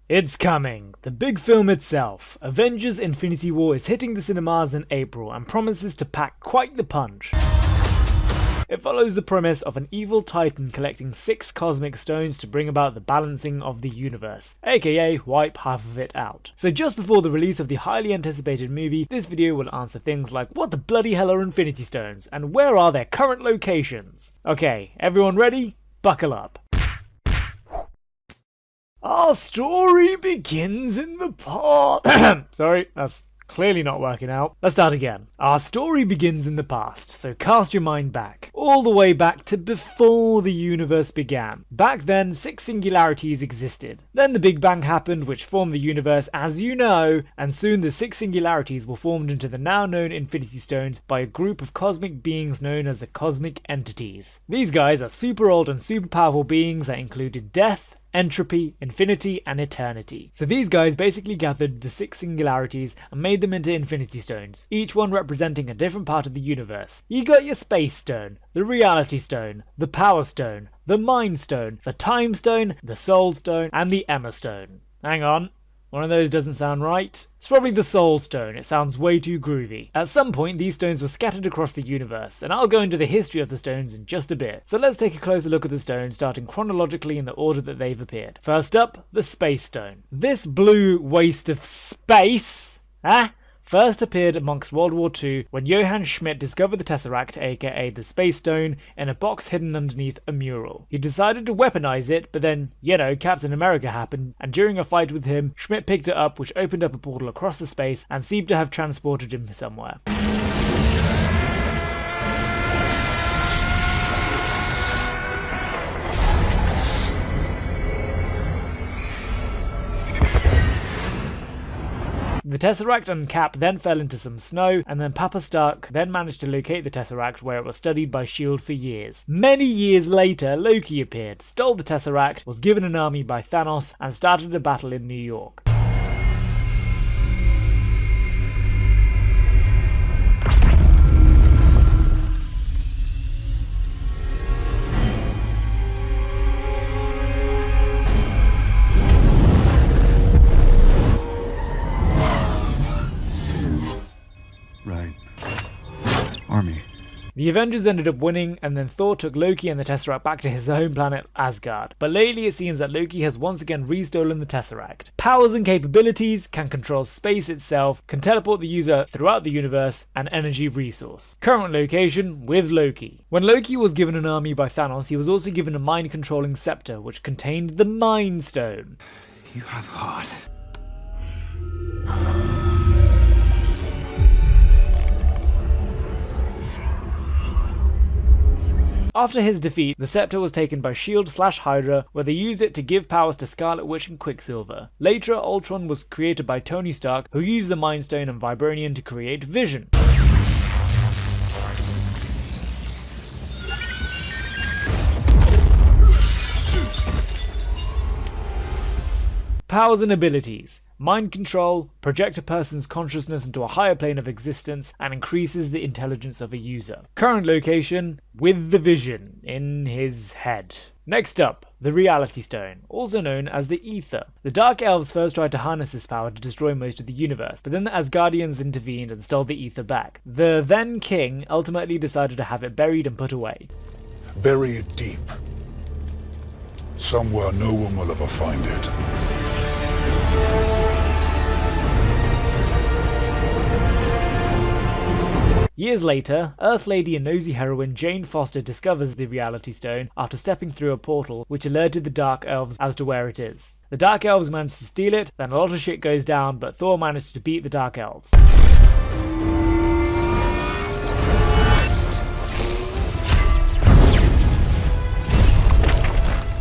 It's coming! The big film itself, Avengers Infinity War, is hitting the cinemas in April and promises to pack quite the punch. It follows the premise of an evil titan collecting 6 cosmic stones to bring about the balancing of the universe, aka wipe half of it out. So just before the release of the highly anticipated movie, this video will answer things like what the bloody hell are Infinity Stones, and where are their current locations? Okay, everyone ready? Buckle up. Our story begins in the past. Sorry, that's clearly not working out. Let's start again. Our story begins in the past, so cast your mind back. All the way back to before the universe began. Back then, 6 singularities existed. Then the Big Bang happened, which formed the universe as you know, and soon the 6 singularities were formed into the now known Infinity Stones by a group of cosmic beings known as the Cosmic Entities. These guys are super old and super powerful beings that included death, entropy, infinity, and eternity. So these guys basically gathered the 6 singularities and made them into Infinity Stones, each one representing a different part of the universe. You got your Space Stone, the Reality Stone, the Power Stone, the Mind Stone, the Time Stone, the Soul Stone, and the Emma Stone. Hang on. One of those doesn't sound right. It's probably the Soul Stone, it sounds way too groovy. At some point, these stones were scattered across the universe, and I'll go into the history of the stones in just a bit. So let's take a closer look at the stones, starting chronologically in the order that they've appeared. First up, the Space Stone. This blue waste of space, first appeared amongst World War II when Johann Schmidt discovered the Tesseract, aka the Space Stone, in a box hidden underneath a mural. He decided to weaponize it, but then, Captain America happened, and during a fight with him, Schmidt picked it up, which opened up a portal across the space and seemed to have transported him somewhere. The Tesseract and Cap then fell into some snow, and then Papa Stark then managed to locate the Tesseract, where it was studied by S.H.I.E.L.D. for years. Many years later, Loki appeared, stole the Tesseract, was given an army by Thanos, and started a battle in New York. The Avengers ended up winning, and then Thor took Loki and the Tesseract back to his home planet, Asgard. But lately it seems that Loki has once again restolen the Tesseract. Powers and capabilities, can control space itself, can teleport the user throughout the universe, and energy resource. Current location, with Loki. When Loki was given an army by Thanos, he was also given a mind-controlling scepter, which contained the Mind Stone. You have heart. After his defeat, the scepter was taken by S.H.I.E.L.D./Hydra, where they used it to give powers to Scarlet Witch and Quicksilver. Later, Ultron was created by Tony Stark, who used the Mind Stone and Vibranium to create Vision. Powers and abilities. Mind control, project a person's consciousness into a higher plane of existence, and increases the intelligence of a user. Current location, with the Vision in his head. Next up, the Reality Stone, also known as the Ether. The Dark Elves first tried to harness this power to destroy most of the universe, but then the Asgardians intervened and stole the Ether back. The then king ultimately decided to have it buried and put away. Bury it deep. Somewhere no one will ever find it. Years later, Earth Lady and nosy heroine Jane Foster discovers the Reality Stone after stepping through a portal, which alerted the Dark Elves as to where it is. The Dark Elves managed to steal it, then a lot of shit goes down, but Thor managed to beat the Dark Elves.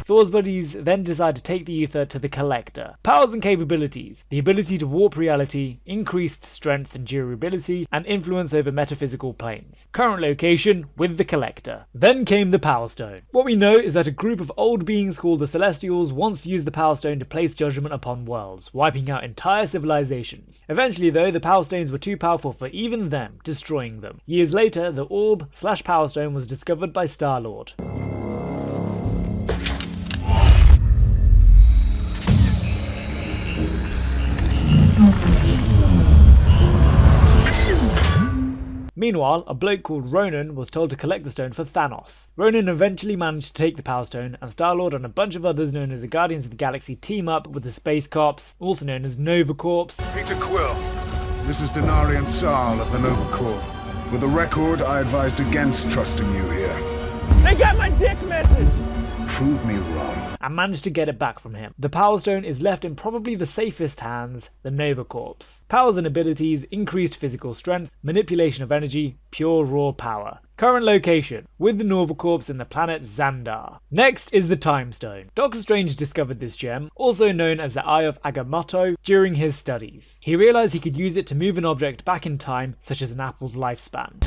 Thor's buddies then decide to take the ether to the Collector. Powers and capabilities. The ability to warp reality, increased strength and durability, and influence over metaphysical planes. Current location, with the Collector. Then came the Power Stone. What we know is that a group of old beings called the Celestials once used the Power Stone to place judgment upon worlds, wiping out entire civilizations. Eventually though, the Power Stones were too powerful for even them, destroying them. Years later, the Orb/Power Stone was discovered by Star-Lord. Meanwhile, a bloke called Ronan was told to collect the stone for Thanos. Ronan eventually managed to take the Power Stone, and Star-Lord and a bunch of others known as the Guardians of the Galaxy team up with the Space Cops, also known as Nova Corps. Peter Quill. This is Denarian Sal of the Nova Corps. For the record, I advised against trusting you here. They got my dick message! Prove me wrong. And managed to get it back from him. The Power Stone is left in probably the safest hands, the Nova Corps. Powers and abilities: increased physical strength, manipulation of energy, pure raw power. Current location: with the Nova Corps in the planet Xandar. Next is the Time Stone. Doctor Strange discovered this gem, also known as the Eye of Agamotto, during his studies. He realized he could use it to move an object back in time, such as an apple's lifespan.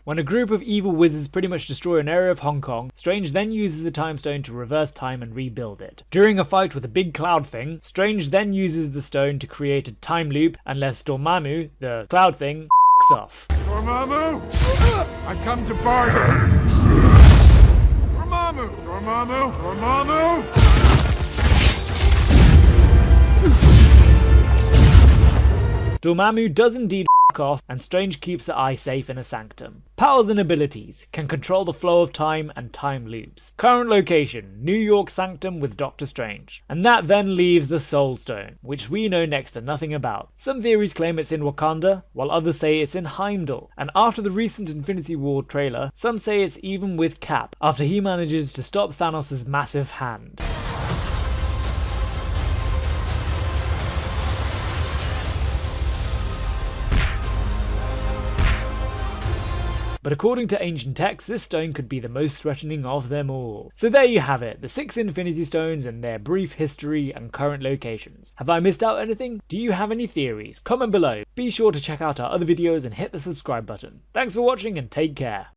When a group of evil wizards pretty much destroy an area of Hong Kong, Strange then uses the Time Stone to reverse time and rebuild it. During a fight with a big cloud thing, Strange then uses the stone to create a time loop unless Dormammu, the cloud thing, off. Dormammu! I come to bargain! Dormammu! Dormammu! Dormammu! Dormammu does indeed off, and Strange keeps the eye safe in a sanctum. Powers and abilities: can control the flow of time and time loops. Current location: New York Sanctum with Doctor Strange. And that then leaves the Soul Stone, which we know next to nothing about. Some theories claim it's in Wakanda, while others say it's in Heimdall. And after the recent Infinity War trailer, some say it's even with Cap, after he manages to stop Thanos' massive hand. But according to ancient texts, this stone could be the most threatening of them all. So there you have it, the 6 Infinity Stones and their brief history and current locations. Have I missed out anything? Do you have any theories? Comment below. Be sure to check out our other videos and hit the subscribe button. Thanks for watching and take care.